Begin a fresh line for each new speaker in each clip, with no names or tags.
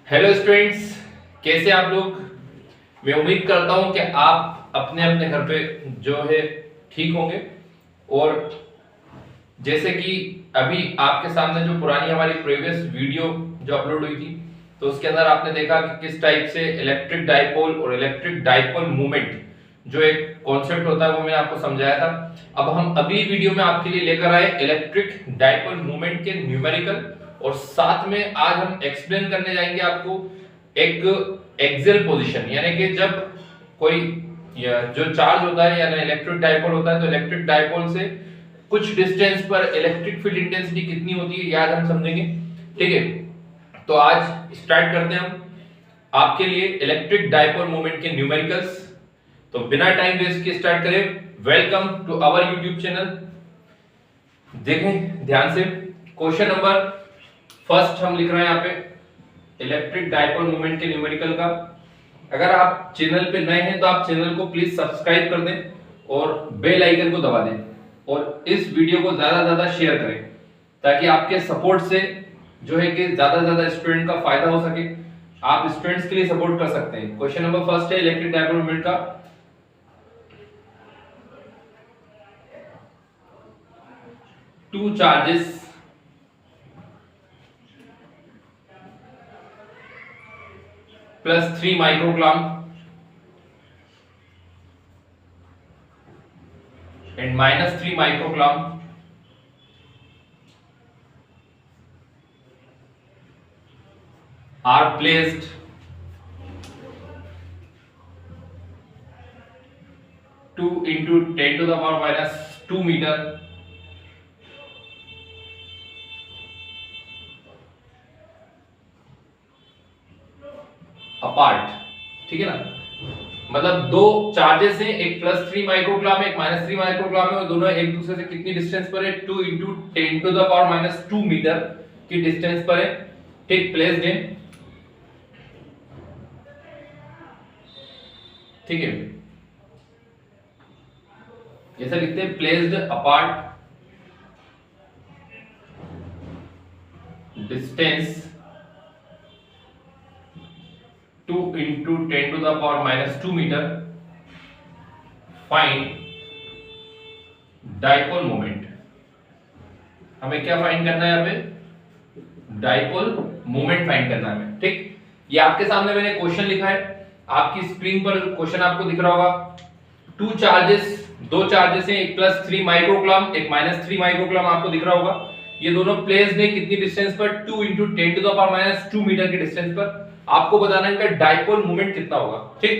Hello students, कैसे आप लोग। मैं उम्मीद करता हूं कि आप अपने अपने घर पे जो है ठीक होंगे। और जैसे कि अभी आपके सामने जो पुरानी हमारी प्रीवियस वीडियो जो अपलोड हुई थी, तो उसके अंदर आपने देखा कि किस टाइप से इलेक्ट्रिक डाइपोल और इलेक्ट्रिक डाइपोल मूवमेंट जो एक कॉन्सेप्ट होता है वो मैंने आपको समझाया था। अब हम अगली वीडियो में आपके लिए लेकर आए इलेक्ट्रिक डाइपोल मूवमेंट के न्यूमेरिकल, और साथ में आज हम एक्सप्लेन करने जाएंगे आपको एक एक्सियल पोजीशन, यानी कि जब कोई जो चार्ज होता है यानी इलेक्ट्रिक डाइपोल होता है, तो इलेक्ट्रिक डाइपोल से कुछ डिस्टेंस पर इलेक्ट्रिक फील्ड इंटेंसिटी कितनी होती है याद हम समझेंगे। ठीक है, तो आज स्टार्ट करते हैं हम आपके लिए इलेक्ट्रिक डाइपोल मोमेंट के न्यूमेरिकल्स। तो बिना टाइम वेस्ट के स्टार्ट करें। Welcome to our YouTube channel. देखें ध्यान से, क्वेश्चन नंबर फर्स्ट हम लिख रहे हैं यहाँ पे इलेक्ट्रिक डाइपोल मोमेंट के न्यूमेरिकल का। अगर आप चैनल पे नए हैं तो आप चैनल को प्लीज सब्सक्राइब कर दें और बेल आइकन को दबा दें, और इस वीडियो को ज्यादा से ज्यादा शेयर करें ताकि आपके सपोर्ट से जो है कि ज्यादा से ज्यादा स्टूडेंट का फायदा हो सके। आप स्टूडेंट्स के लिए सपोर्ट कर सकते हैं। क्वेश्चन नंबर फर्स्ट है इलेक्ट्रिक डाइपोल मोमेंट का। Two charges plus 3 microcoulomb and minus 3 microcoulomb are placed two into 10 to the power minus 2 meter apart. ठीक है ना, मतलब दो चार्जेस हैं, एक +3 माइक्रोकूलम है, एक -3 माइक्रोकूलम है, और दोनों एक दूसरे से कितनी डिस्टेंस पर है, 2 into 10 to the power minus 2 metre की डिस्टेंस पर है। ठीक, प्लेस्ड है। ठीक है, ऐसा लिखते हैं placed apart distance 2 into 10 to the power minus 2 metre. Find dipole moment. हमें क्या फाइंड करना है यहाँ पे, डाइपोल मोमेंट फाइंड करना है हमें। ठीक, ये आपके सामने मैंने क्वेश्चन लिखा है, आपकी स्क्रीन पर क्वेश्चन आपको दिख रहा होगा। टू चार्जेस, दो चार्जेस हैं, एक +3 माइक्रोकूलम एक -3 माइक्रोकूलम आपको दिख रहा होगा। ये दोनों प्लेस्ड है कितनी डिस्टेंस पर, 2 into 10 to the power minus 2 metre की डिस्टेंस पर। आपको बताना है इनका डाइपोल मोमेंट कितना होगा। ठीक,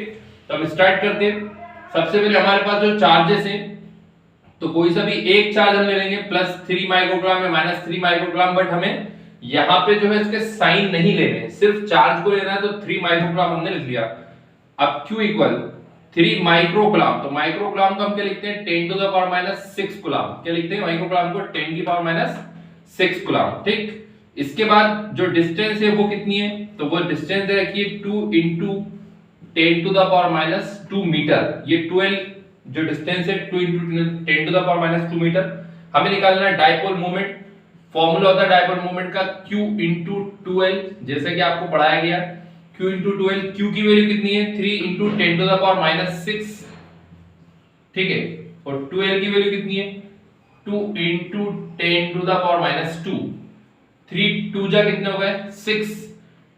तो हम स्टार्ट करते हैं। सबसे पहले हमारे पास जो चार्जेस हैं, तो कोई सा भी एक चार्ज हम ले लेंगे, +3 माइक्रोकूलम या -3 माइक्रोकूलम, बट हमें यहाँ पे जो है इसके साइन नहीं लेने हैं, सिर्फ चार्ज को लेना है। तो 3 माइक्रोकूलम हमने लिख लिया। अब Q इक्वल 3 माइक्रोकूलम, तो माइक्रोकूलम को हम क्या लिखते हैं, 10 to the power minus 6 coulomb. क्या लिखते हैं माइक्रोकूलम को, 10 की पावर माइनस 6 कूलम। ठीक, इसके बाद जो डिस्टेंस है वो कितनी है, तो वो डिस्टेंस दे रखी है 2 into 10 to the power minus 2 metre. ये 12 जो डिस्टेंस है 2 into 10 to the power minus 2 metre. हमें निकालना है डाइपोल मोमेंट। फॉर्मूला होता है डाइपोल मोमेंट का Q into 12, जैसे कि आपको पढ़ाया गया। Q into 12, Q की वैल्यू कितनी है, 3 into 10 to the power minus 6। ठीक है, और 12 की वैल्यू कितनी है, 2 into 10 to the power minus 2। 3 2 जा कितने हो गए 6,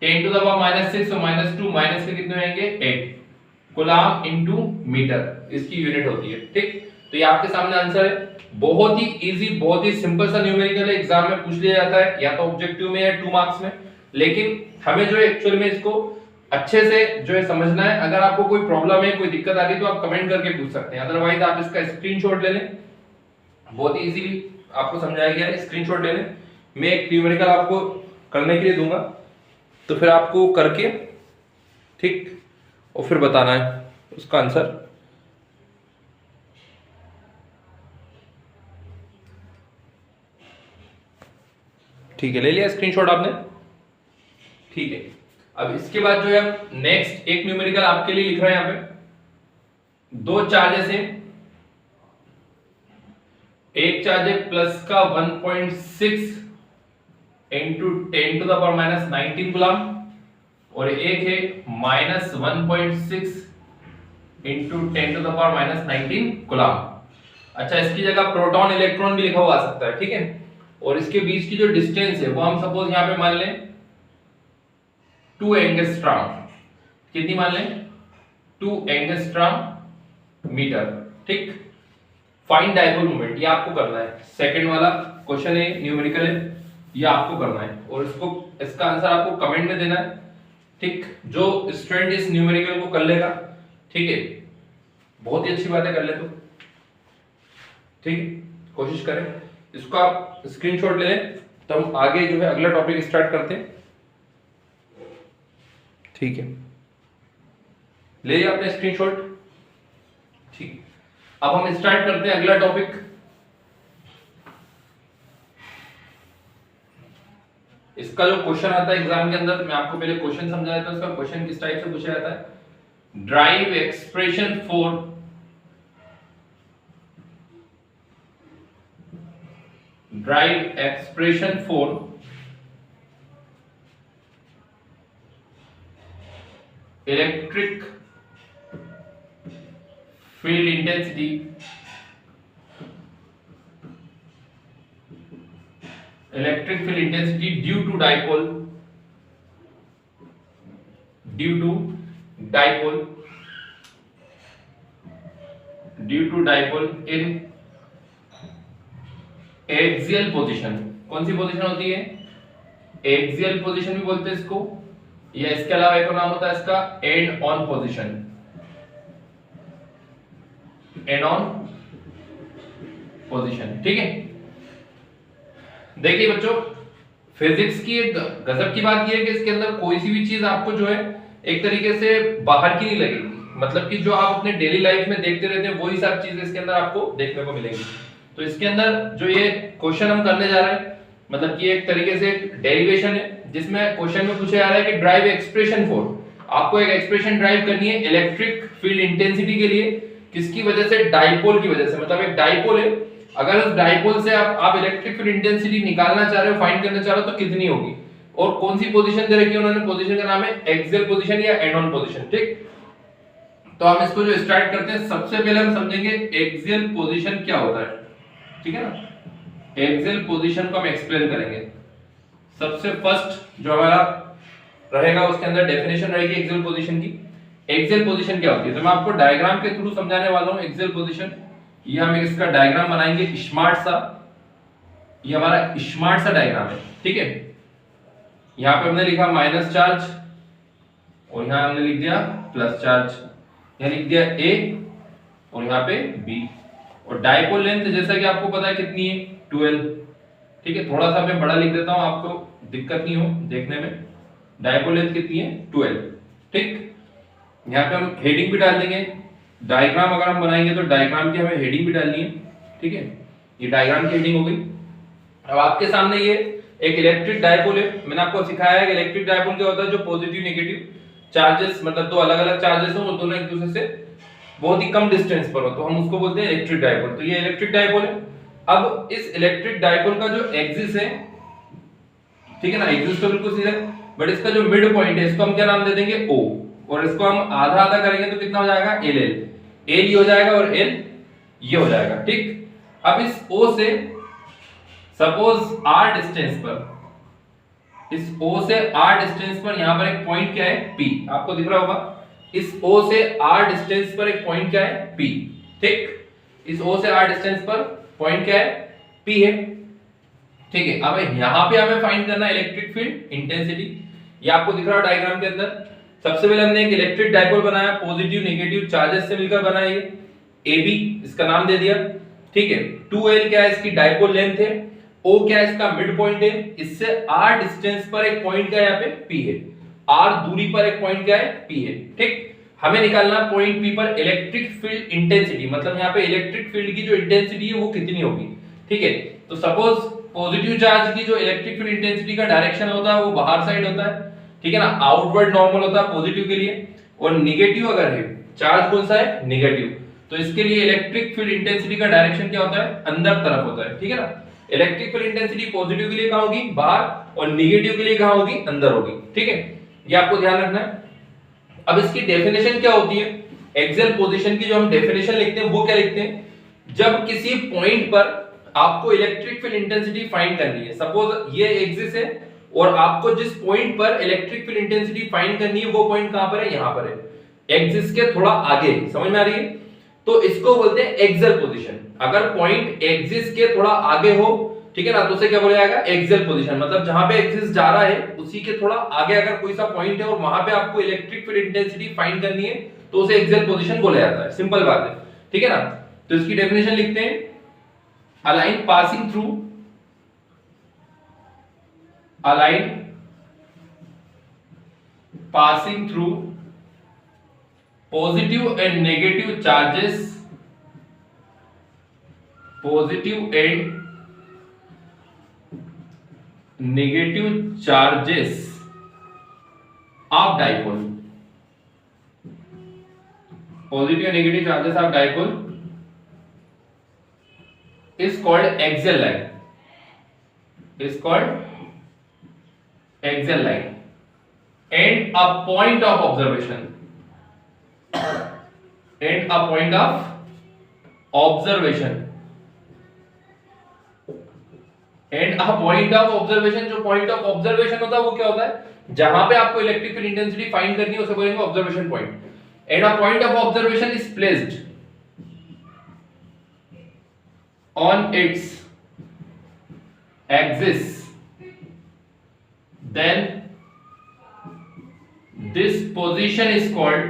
10 to the power minus 6 और -2 माइनस के कितने होंगे 8 कूलम इनटू मीटर इसकी यूनिट होती है। ठीक, तो ये आपके सामने आंसर है। बहुत ही इजी, बहुत ही सिंपल सा न्यूमेरिकल है, एग्जाम में पूछ लिया जाता है या तो ऑब्जेक्टिव में या 2 मार्क्स में। लेकिन हमें जो है एक्चुअल में इसको अच्छे से जो है समझना है। अगर आपको कोई प्रॉब्लम है, कोई दिक्कत आ रही तो आप कमेंट करके पूछ सकते हैं, अदरवाइज आप इसका स्क्रीनशॉट ले लें। बहुत ही इजीली आपको समझाया गया है, स्क्रीनशॉट ले लें। मैं एक न्यूमेरिकल आपको करने के लिए दूंगा, तो फिर आपको करके ठीक और फिर बताना है उसका आंसर। ठीक है, ले लिया स्क्रीनशॉट आपने। ठीक है, अब इसके बाद जो है हम नेक्स्ट एक न्यूमेरिकल आपके लिए लिख रहे हैं। यहाँ पे दो चार्जेस हैं, एक चार्ज है प्लस का 1.6 into 10 to the power minus 19 coulomb, और एक है -1.6 इंटू 10⁻⁻19 कूलम। अच्छा, इसकी जगह प्रोटॉन इलेक्ट्रॉन भी लिखा हुआ आ सकता है, ठीक है। और इसके बीच की जो डिस्टेंस है वो हम सपोज यहाँ पे मान लें 2 एंगस्ट्रॉम। कितनी मान लें? 2 एंगस्ट्रॉम मीटर, ठीक। फाइंड डायपोल मोमेंट, ये आपको करना है। सेकंड वाला क्वेश्चन है, न्यूमेरिकल है, ये आपको करना है और इसका आंसर आपको कमेंट में देना है, ठीक। जो स्टूडेंट इस न्यूमेरिकल को कर लेगा, ठीक है, बहुत ही अच्छी बात है, कर ले तो ठीक, कोशिश करें। इसको आप स्क्रीनशॉट ले लें, तो हम आगे जो है अगला टॉपिक स्टार्ट करते हैं, ठीक है। ले लिया आपने स्क्रीनशॉट, ठीक। अब हम स्टार्ट करते हैं अगला टॉपिक। इसका जो क्वेश्चन आता है एग्जाम के अंदर, मैं आपको पहले क्वेश्चन समझा देता हूं। इसका क्वेश्चन किस टाइप से पूछा जाता है? Drive expression for electric field intensity due to dipole in axial position। कौन सी पोजीशन होती है? एक्सियल पोजीशन भी बोलते हैं इसको, या इसके अलावा एक और नाम होता है इसका and on position. And on position, ठीक है। देखिए बच्चों, फिजिक्स की एक गजब की बात यह है कि इसके अंदर कोई सी भी चीज आपको जो है एक तरीके से बाहर की नहीं लगेगी। मतलब कि जो आप अपने डेली लाइफ में देखते रहते हैं वही सब चीजें इसके अंदर आपको देखने को मिलेंगी। तो इसके अंदर जो ये क्वेश्चन हम करने जा रहे हैं, मतलब कि एक तरीके से एक डेरिवेशन है, जिसमें क्वेश्चन में पूछा जा रहा है कि ड्राइव एक्सप्रेशन फॉर, आपको एक एक्सप्रेशन ड्राइव करनी है इलेक्ट्रिक फील्ड इंटेंसिटी के लिए। किसकी वजह से? डाइपोल की वजह से। मतलब एक डाइपोल है, अगर उस डाइपोल से आप इलेक्ट्रिक फील्ड इंटेंसिटी निकालना चाह रहे हो, फाइंड करना चाह रहे हो, तो कितनी होगी। और कौन सी पोजीशन दे रखी है उन्होंने? पोजीशन का नाम है एक्सियल पोजीशन या एंड ऑन पोजीशन, ठीक। तो हम इसको जो स्टार्ट करते हैं, सबसे पहले हम समझेंगे एक्सियल पोजीशन क्या होता है, ठीक है ना। एक्सियल पोजीशन को हम एक्सप्लेन करेंगे। सबसे फर्स्ट जो हमारा रहेगा उसके अंदर डेफिनेशन रहेगी एक्सियल पोजीशन की। एक्सियल पोजीशन क्या होती है, तो मैं आपको डायग्राम के थ्रू समझाने वाला हूं एक्सियल पोजीशन। ये हम इसका डायग्राम बनाएंगे स्मार्ट सा, ये हमारा स्मार्ट सा डायग्राम है, ठीक है। यहां पे हमने लिखा माइनस चार्ज और यहां हमने लिख दिया प्लस चार्ज, यहां लिख दिया A और यहां पे B। और डाइपोल लेंथ जैसा कि आपको पता है कितनी है? 12, ठीक है। थोड़ा सा मैं बड़ा लिख देता हूं, आपको दिक्कत नहीं हो देखने में। डाइपोल लेंथ कितनी है? 12, ठीक। यहाँ पे हम हेडिंग भी डाल देंगे। डायग्राम अगर हम बनाएंगे तो डायग्राम की हमें हेडिंग भी डालनी है, ठीक है। ये डायग्राम की हेडिंग हो गई। अब आपके सामने ये एक इलेक्ट्रिक डायपोल है। मैंने आपको सिखाया है कि इलेक्ट्रिक डायपोल क्या होता है, जो पॉजिटिव नेगेटिव चार्जेस, मतलब दो अलग अलग चार्जेस हो, वो दोनों एक दूसरे से बहुत ही कम डिस्टेंस पर हो, तो हम उसको बोलते हैं इलेक्ट्रिक डायपोल। तो ये इलेक्ट्रिक डायपोल है। अब इस इलेक्ट्रिक डायपोल का जो एक्सिस है, ठीक है ना, एक्सिस तो बिल्कुल सीधा, बट इसका जो मिड पॉइंट है इसको हम क्या नाम दे देंगे? O। और इसको हम आधा आधा करेंगे तो कितना हो जाएगा? LL। L ये हो जाएगा और L ये हो जाएगा, ठीक। अब इस O से सपोज R डिस्टेंस पर, इस O से R डिस्टेंस पर यहां पर एक पॉइंट क्या है? P। आपको दिख रहा होगा इस O से R डिस्टेंस पर एक पॉइंट क्या है? P, ठीक। इस O से R डिस्टेंस पर पॉइंट क्या है? P है, ठीक है। अब यहां पे हमें फाइंड करना है इलेक्ट्रिक फील्ड इंटेंसिटी। ये आपको दिख रहा है डायग्राम के अंदर। सबसे पहले हमने एक इलेक्ट्रिक डायपोल बनाया, पॉजिटिव नेगेटिव चार्जेस से मिलकर बना, ये AB इसका नाम दे दिया, ठीक है। 2L क्या है? इसकी डायपोल लेंथ है। O क्या है? इसका मिड पॉइंट है। इससे R डिस्टेंस पर एक पॉइंट क्या है? यहाँ पे P है। R दूरी पर एक पॉइंट क्या है? P है, ठीक। हमें निकालना पॉइंट P पर इलेक्ट्रिक फील्ड इंटेंसिटी, मतलब यहाँ पे इलेक्ट्रिक फील्ड की जो इंटेंसिटी है वो कितनी होगी, ठीक है। तो सपोज पॉजिटिव चार्ज की जो इलेक्ट्रिक फील्ड इंटेंसिटी का डायरेक्शन होता है वो बाहर साइड होता है, ठीक है ना, आउटवर्ड नॉर्मल होता है पॉजिटिव के लिए। और नेगेटिव अगर है, चार्ज कौन सा है? नेगेटिव, तो इसके लिए इलेक्ट्रिक फील्ड इंटेंसिटी का डायरेक्शन क्या होता है? अंदर तरफ होता है, ठीक है ना। इलेक्ट्रिक फील्ड इंटेंसिटी पॉजिटिव के लिए कहां होगी? बाहर, और नेगेटिव के लिए कहां होगी? अंदर होगी, ठीक है। ये आपको ध्यान रखना है। अब इसकी डेफिनेशन क्या होती है, एक्सियल पोजीशन की जो हम डेफिनेशन लिखते हैं वो क्या लिखते हैं, जब किसी पॉइंट पर आपको इलेक्ट्रिक फील्ड इंटेंसिटी फाइंड करनी है, सपोज ये एक्सिस है और आपको जिस पॉइंट पर इलेक्ट्रिक फील्ड इंटेंसिटी फाइंड करनी है वो पॉइंट कहां पर है, यहां पर है, एक्सिस के थोड़ा आगे, समझ में आ रही है, तो इसको बोलते हैं एक्सियल पोजीशन। अगर पॉइंट एक्सिस के थोड़ा आगे हो, ठीक है ना, तो उसे क्या बोला जाएगा, एक्सियल पोजीशन। मतलब जहां पे एक्सिस जा रहा है उसी के थोड़ा आगे अगर कोई सा पॉइंट है और वहां पे आपको इलेक्ट्रिक फील्ड इंटेंसिटी फाइंड करनी है तो उसे एक्सियल पोजीशन बोला जाता है, सिंपल बात है, ठीक है ना। तो इसकी डेफिनेशन लिखते हैं, a line passing through positive and negative charges of dipole, positive and negative charges of dipole is called axial line, and a point of observation जो पॉइंट ऑफ ऑब्जर्वेशन होता है वो क्या होता है, जहां पे आपको इलेक्ट्रिक फील्ड इंटेंसिटी फाइंड करनी है उसे बोलेंगे observation point. And a point of observation is placed on its axis, then this position is called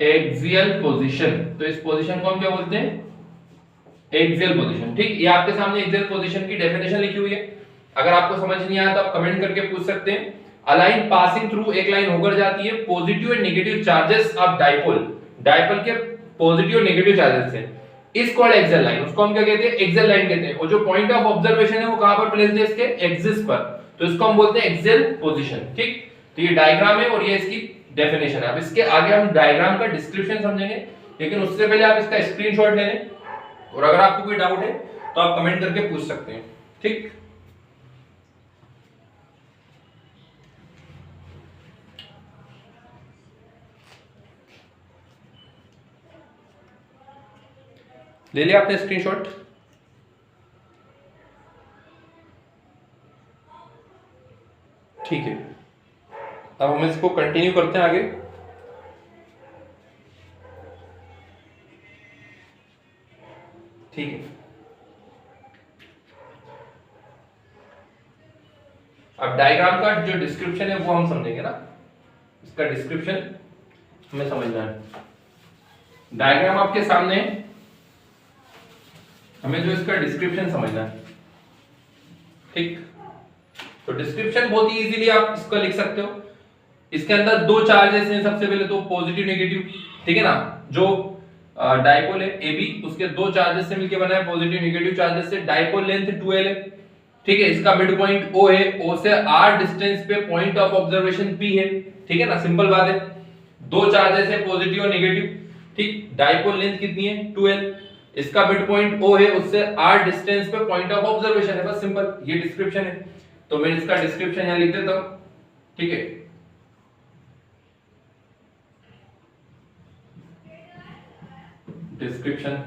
axial position। तो इस पोजीशन को हम क्या बोलते हैं, एक्सियल पोजीशन। ठीक, ये आपके सामने एक्सियल पोजीशन की डेफिनेशन लिखी हुई है, अगर आपको समझ नहीं आया तो आप कमेंट करके पूछ सकते हैं। A line passing through, एक लाइन होकर जाती है positive and negative charges of dipole, dipole के पॉजिटिव और नेगेटिव चार्जेस से, इस कॉल्ड एक्सियल लाइन, उसको हम क्या कहते हैं, एक्सियल लाइन कहते हैं। और जो पॉइंट ऑफ ऑब्जर्वेशन है वो कहां पर प्लेस्ड है, इसके एक्सिस पर, तो इसको हम बोलते हैं एक्सियल पोजीशन। ठीक, तो ये डायग्राम है और ये इसकी डेफिनेशन है। अब इसके आगे हम डायग्राम का डिस्क्रिप्शन समझेंगे, लेकिन उससे पहले आप इसका स्क्रीनशॉट ले लें, और अगर आपको कोई डाउट है तो आप कमेंट करके पूछ सकते हैं। ठीक, ले लिया आपने स्क्रीनशॉट? ठीक है, अब हम इसको कंटिन्यू करते हैं आगे। ठीक है, अब डायग्राम का जो डिस्क्रिप्शन है वो हम समझेंगे ना, इसका डिस्क्रिप्शन हमें समझना है। डायग्राम आपके सामने है, हमें जो इसका डिस्क्रिप्शन समझना है। ठीक, तो डिस्क्रिप्शन बहुत ही इजीली आप इसको लिख सकते हो। इसके अंदर दो चार्जेस हैं, सबसे पहले तो पॉजिटिव नेगेटिव, ठीक है ना, जो डाइपोल है AB, उसके दो चार्जेस से मिलकर बना है, पॉजिटिव नेगेटिव चार्जेस से। डाइपोल लेंथ 12 है, ठीक है, इसका मिड पॉइंट O है, O से R डिस्टेंस पे पॉइंट ऑफ ऑब्जर्वेशन P है, ठीक है ना, सिंपल बात है। दो चार्जेस है पॉजिटिव और नेगेटिव, ठीक, डाइपोल लेंथ कितनी है 12, इसका मिड पॉइंट O है, उससे R डिस्टेंस पे पॉइंट ऑफ ऑब्जर्वेशन है, बस सिंपल, ये डिस्क्रिप्शन है। तो मैं इसका डिस्क्रिप्शन यहां लिख देता हूं, ठीक है। Description,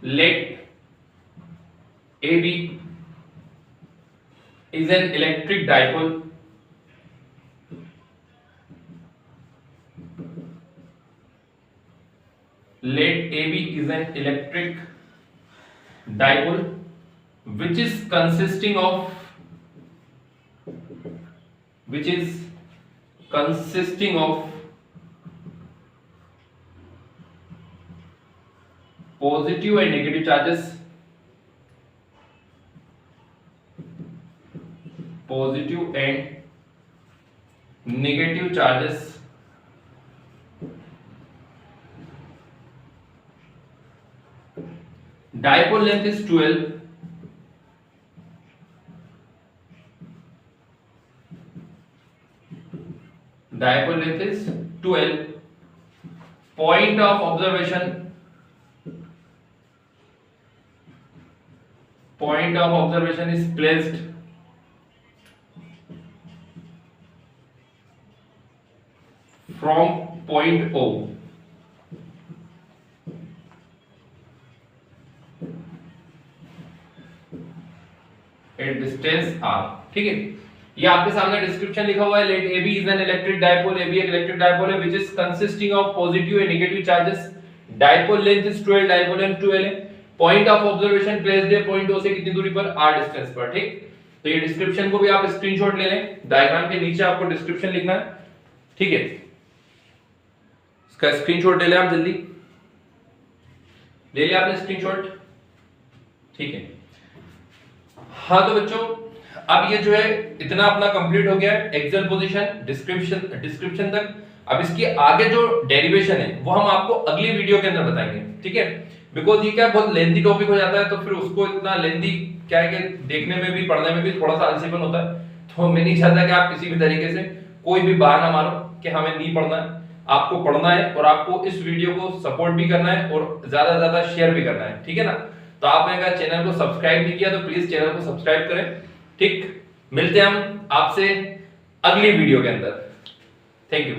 let AB is an electric dipole which is consisting of positive and negative charges, dipole length is 12, point of observation point of observation is placed from point O at distance r। ठीक है, ये आपके सामने description लिखा हुआ है। Let AB is an electric dipole, AB एक electric dipole है which is consisting of positive and negative charges, dipole length is 12, dipole length 12 है, point of observation placed है point O से कितनी दूरी पर, r डिस्टेंस पर। ठीक, तो ये डिस्क्रिप्शन को भी आप स्क्रीनशॉट ले लें, डायग्राम के नीचे आपको डिस्क्रिप्शन लिखना है। ठीक है, इसका स्क्रीनशॉट ले लें आप, जल्दी ले लिया आपने स्क्रीनशॉट। ठीक है, हाँ तो बच्चों अब ये जो है इतना अपना कंप्लीट हो गया है, एक्सल पोजीशन डिस्क्रिप्शन तक। अब इसकी आगे जो डेरिवेशन है वो हम आपको अगली वीडियो के अंदर बताएंगे। ठीक है, बिकॉज ये क्या बहुत लेंथी टॉपिक हो जाता है, तो फिर उसको इतना लेंथी क्या है कि देखने में भी पढ़ने में भी थोड़ा सा आलसीपन होता है। तो मैं नहीं चाहता कि आप किसी भी तरीके से कोई भी बहाना मारो कि हमें नहीं पढ़ना है। आपको पढ़ना है और आपको इस वीडियो को सपोर्ट भी करना है और ज्यादा से ज्यादा शेयर भी करना है। ठीक है ना, तो आपने अगर चैनल को सब्सक्राइब नहीं किया तो प्लीज चैनल को सब्सक्राइब करें। ठीक, मिलते हैं हम आपसे अगली वीडियो के अंदर। Thank you.